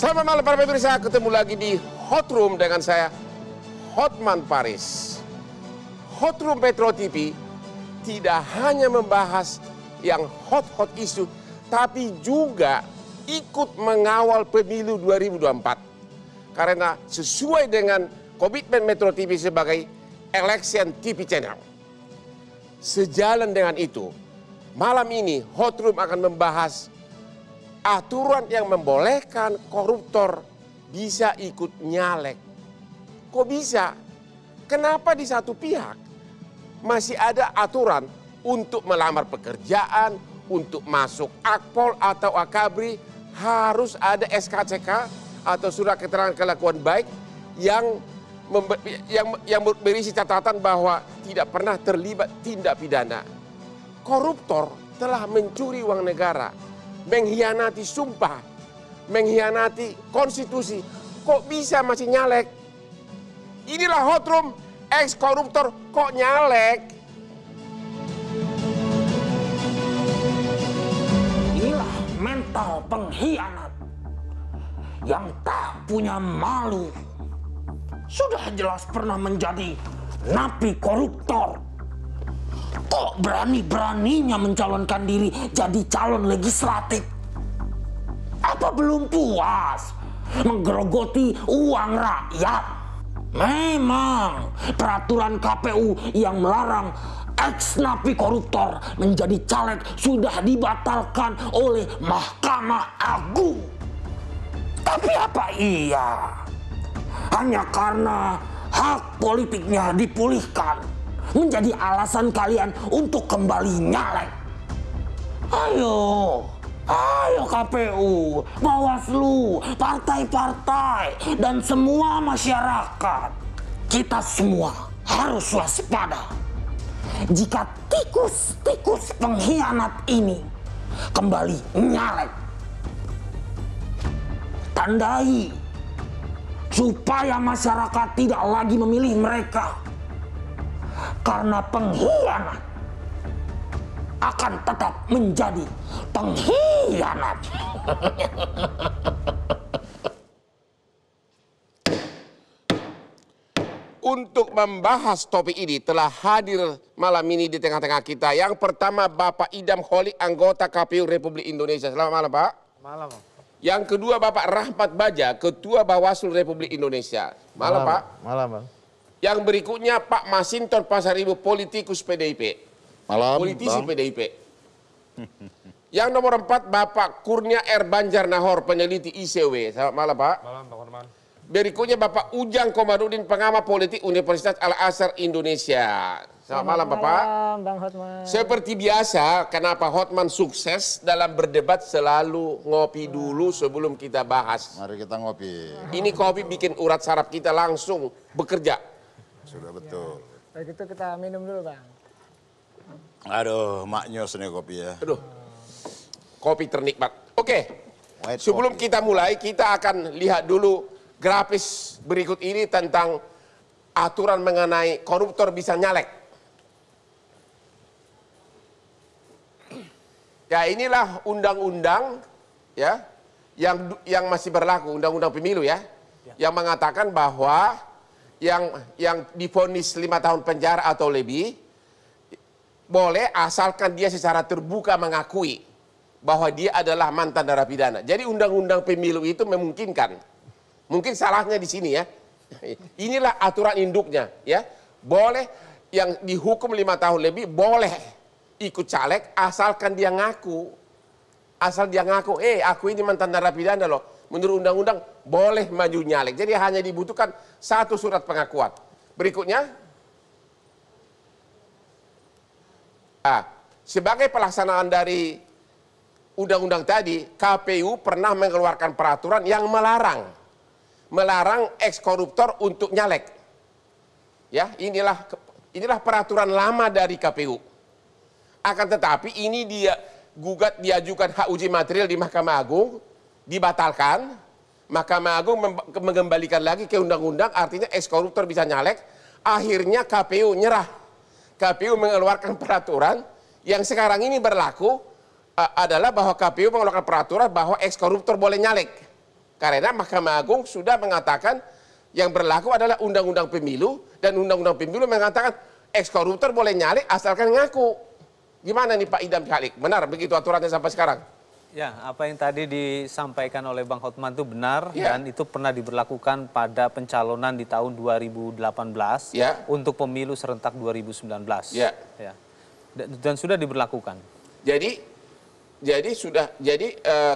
Selamat malam para pemirsa, ketemu lagi di Hot Room dengan saya, Hotman Paris. Hot Room Metro TV tidak hanya membahas yang hot-hot isu, tapi juga ikut mengawal pemilu 2024. Karena sesuai dengan komitmen Metro TV sebagai election TV channel. Sejalan dengan itu, malam ini Hot Room akan membahas aturan yang membolehkan koruptor bisa ikut nyalek. Kok bisa? Kenapa di satu pihak masih ada aturan untuk melamar pekerjaan, untuk masuk Akpol atau Akabri harus ada SKCK atau surat keterangan kelakuan baik yang berisi catatan bahwa tidak pernah terlibat tindak pidana. Koruptor telah mencuri uang negara, mengkhianati sumpah, mengkhianati konstitusi. Kok bisa masih nyalek? Inilah Hot Room, ex-koruptor kok nyalek? Inilah mental pengkhianat yang tak punya malu. Sudah jelas pernah menjadi napi koruptor. Kok berani-beraninya mencalonkan diri jadi calon legislatif? Apa belum puas menggerogoti uang rakyat? Memang peraturan KPU yang melarang ex-napi koruptor menjadi caleg sudah dibatalkan oleh Mahkamah Agung. Tapi apa iya? Hanya karena hak politiknya dipulihkan menjadi alasan kalian untuk kembali nyalek? Ayo KPU, Bawaslu, partai-partai, dan semua masyarakat. Kita semua harus waspada. Jika tikus-tikus pengkhianat ini kembali nyalek, tandai supaya masyarakat tidak lagi memilih mereka. Karena pengkhianat akan tetap menjadi pengkhianat. Untuk membahas topik ini telah hadir malam ini di tengah-tengah kita. Yang pertama Bapak Idam Holik, anggota KPU Republik Indonesia. Selamat malam Pak. Malam. Yang kedua Bapak Rahmat Baja, Ketua Bawaslu Republik Indonesia. Malam Pak. Malam Bang. Yang berikutnya Pak Masinton Pasaribu, politikus PDIP. Malam, politisi Bang. PDIP. Yang nomor 4 Bapak Kurnia R. Banjarnahor, peneliti ICW. Selamat malam Pak. Malam Bang Horman. Berikutnya Bapak Ujang Komarudin, pengamat politik Universitas Al-Azhar Indonesia. Selamat malam Bapak. Malam Bang Hotman. Seperti biasa, kenapa Hotman sukses dalam berdebat selalu ngopi dulu sebelum kita bahas. Mari kita ngopi. Ini kopi bikin urat saraf kita langsung bekerja. Sudah betul. Baik itu kita minum dulu Bang. Aduh, maknyos nih kopi ya. Aduh, kopi ternikmat. Oke, White sebelum coffee. kita mulai, kita akan lihat dulu grafis berikut ini tentang aturan mengenai koruptor bisa nyalek. Ya inilah undang-undang ya yang masih berlaku, undang-undang pemilu ya, yang mengatakan bahwa yang divonis 5 tahun penjara atau lebih boleh asalkan dia secara terbuka mengakui bahwa dia adalah mantan narapidana. Jadi undang-undang pemilu itu memungkinkan. Mungkin salahnya di sini ya. Inilah aturan induknya ya. Boleh yang dihukum 5 tahun lebih boleh ikut caleg asalkan dia ngaku. Asal dia ngaku, aku ini mantan narapidana loh. Menurut undang-undang boleh maju nyalek. Jadi hanya dibutuhkan 1 surat pengakuan. Berikutnya. Sebagai pelaksanaan dari undang-undang tadi, KPU pernah mengeluarkan peraturan yang melarang ex-koruptor untuk nyalek. Ya, inilah peraturan lama dari KPU. Akan tetapi ini diajukan hak uji material di Mahkamah Agung, dibatalkan. Mahkamah Agung mengembalikan lagi ke undang-undang, artinya ex-koruptor bisa nyalek. Akhirnya KPU nyerah. KPU mengeluarkan peraturan yang sekarang ini berlaku adalah bahwa KPU mengeluarkan peraturan bahwa ex-koruptor boleh nyalek. Karena Mahkamah Agung sudah mengatakan yang berlaku adalah Undang-Undang Pemilu, dan Undang-Undang Pemilu mengatakan ex-koruptor boleh nyalek asalkan ngaku. Gimana nih Pak Idam Kalik? Benar begitu aturannya sampai sekarang? Ya, apa yang tadi disampaikan oleh Bang Hotman itu benar, Ya. dan itu pernah diberlakukan pada pencalonan di tahun 2018 Ya. untuk pemilu serentak 2019. Ya. Ya. Dan sudah diberlakukan. Jadi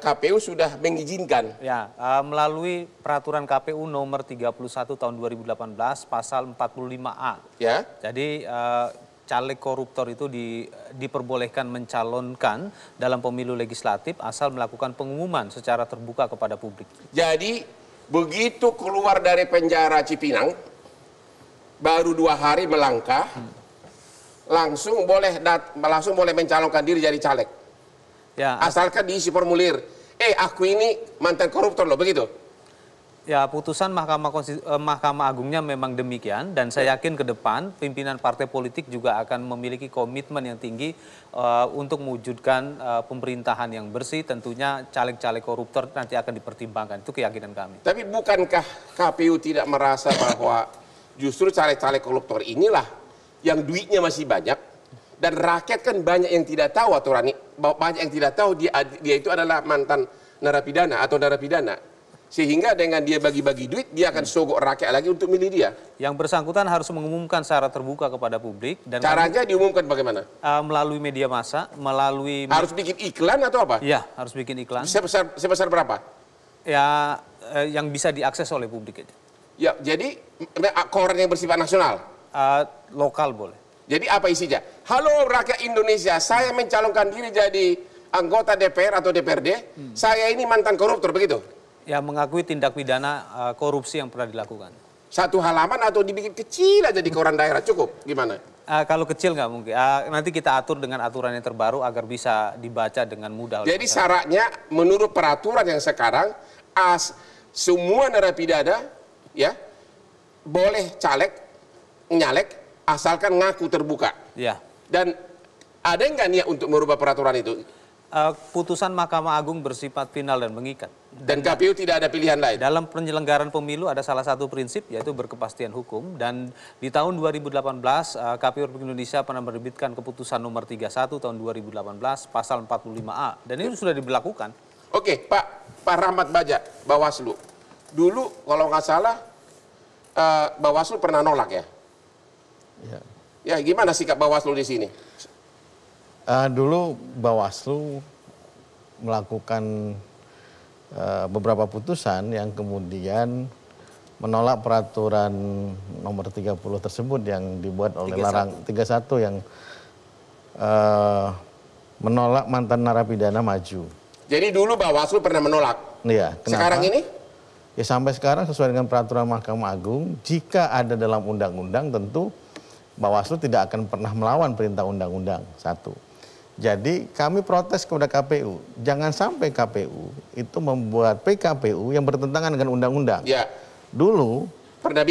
KPU sudah mengizinkan. Ya, melalui peraturan KPU nomor 31 tahun 2018 pasal 45A. Ya. Jadi caleg koruptor itu diperbolehkan mencalonkan dalam pemilu legislatif asal melakukan pengumuman secara terbuka kepada publik. Jadi begitu keluar dari penjara Cipinang, baru 2 hari melangkah, langsung boleh mencalonkan diri jadi caleg. Ya, Asalkan diisi formulir, aku ini mantan koruptor loh, begitu. ya, putusan Mahkamah Agungnya memang demikian, dan saya yakin ke depan pimpinan partai politik juga akan memiliki komitmen yang tinggi untuk mewujudkan pemerintahan yang bersih. Tentunya caleg-caleg koruptor nanti akan dipertimbangkan, itu keyakinan kami. Tapi bukankah KPU tidak merasa bahwa justru caleg-caleg koruptor inilah yang duitnya masih banyak, dan rakyat kan banyak yang tidak tahu aturan ini, banyak yang tidak tahu dia itu adalah mantan narapidana atau narapidana. Sehingga dengan dia bagi-bagi duit, dia akan sogok rakyat lagi untuk milih dia. Yang bersangkutan harus mengumumkan secara terbuka kepada publik. Dan Caranya diumumkan bagaimana? melalui media massa, melalui... Harus bikin iklan atau apa? Ya, harus bikin iklan. Sebesar berapa? Ya, yang bisa diakses oleh publik aja. Ya, jadi koran yang bersifat nasional. Lokal boleh. Jadi apa isinya? Halo rakyat Indonesia, saya mencalonkan diri jadi anggota DPR atau DPRD. Saya ini mantan koruptor, begitu? Ya, mengakui tindak pidana korupsi yang pernah dilakukan. Satu halaman atau dibikin kecil aja di koran daerah, cukup? Gimana? Kalau kecil nggak mungkin. Nanti kita atur dengan aturan yang terbaru agar bisa dibaca dengan mudah. Jadi syaratnya menurut peraturan yang sekarang, semua narapidana ya boleh nyalek asalkan ngaku terbuka. Ya. Dan ada nggak niat untuk merubah peraturan itu? Putusan Mahkamah Agung bersifat final dan mengikat. Dan KPU tidak ada pilihan lain? Dalam penyelenggaraan pemilu ada salah satu prinsip, yaitu berkepastian hukum. Dan di tahun 2018 KPU Republik Indonesia pernah menerbitkan keputusan nomor 31 tahun 2018 pasal 45A. Dan ini sudah diberlakukan. Oke, Pak Rahmat Baja, Bawaslu. Dulu kalau nggak salah Bawaslu pernah nolak ya? Ya. Ya, gimana sikap Bawaslu di sini? Dulu Bawaslu melakukan beberapa putusan yang kemudian menolak peraturan nomor 30 tersebut yang dibuat oleh 31 yang menolak mantan narapidana maju. Jadi dulu Bawaslu pernah menolak. Iya, kenapa? Sekarang ini? Ya sampai sekarang sesuai dengan peraturan Mahkamah Agung, jika ada dalam undang-undang tentu Bawaslu tidak akan pernah melawan perintah undang-undang. Satu. Jadi kami protes kepada KPU, jangan sampai KPU itu membuat PKPU yang bertentangan dengan undang-undang. Ya. Dulu Pernah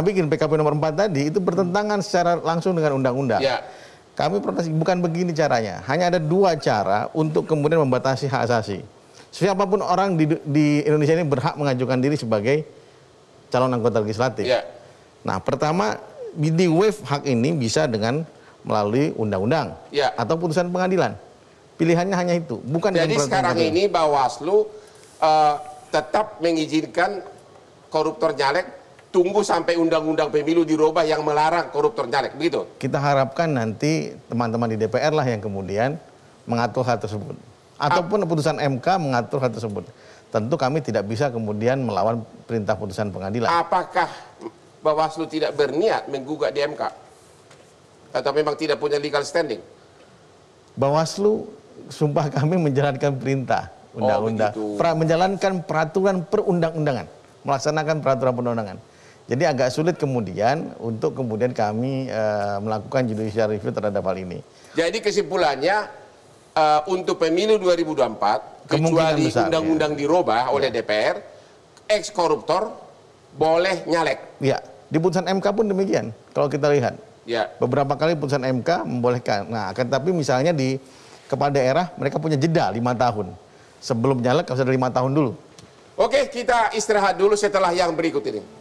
bikin PKPU nomor 4 tadi itu bertentangan secara langsung dengan undang-undang. Ya. Kami protes, bukan begini caranya. Hanya ada 2 cara untuk kemudian membatasi hak asasi. Siapapun orang di Indonesia ini berhak mengajukan diri sebagai calon anggota legislatif. Ya. Nah, pertama di waive hak ini bisa dengan melalui undang-undang Ya. atau putusan pengadilan. Pilihannya hanya itu, bukan Jadi dengan sekarang KPU. ini Bawaslu tetap mengizinkan koruptor nyalek, tunggu sampai undang-undang pemilu dirubah yang melarang koruptor nyalek, begitu? Kita harapkan nanti teman-teman di DPR lah yang kemudian mengatur hal tersebut. Ataupun putusan MK mengatur hal tersebut. Tentu kami tidak bisa kemudian melawan perintah putusan pengadilan. Apakah Bawaslu tidak berniat menggugat di MK? Atau memang tidak punya legal standing? Bawaslu sumpah kami menjalankan perintah undang-undang, menjalankan peraturan perundang-undangan, melaksanakan peraturan perundang-undangan. Jadi agak sulit kemudian untuk kemudian kami melakukan judicial review terhadap hal ini. Jadi kesimpulannya untuk pemilu 2024, kecuali undang-undang dirubah oleh DPR, ex-koruptor boleh nyalek. Ya, di putusan MK pun demikian. Kalau kita lihat. Ya. Beberapa kali putusan MK membolehkan. Nah, tapi misalnya di kepala daerah mereka punya jeda 5 tahun. Sebelum nyalek harus ada 5 tahun dulu. Oke, kita istirahat dulu setelah yang berikut ini.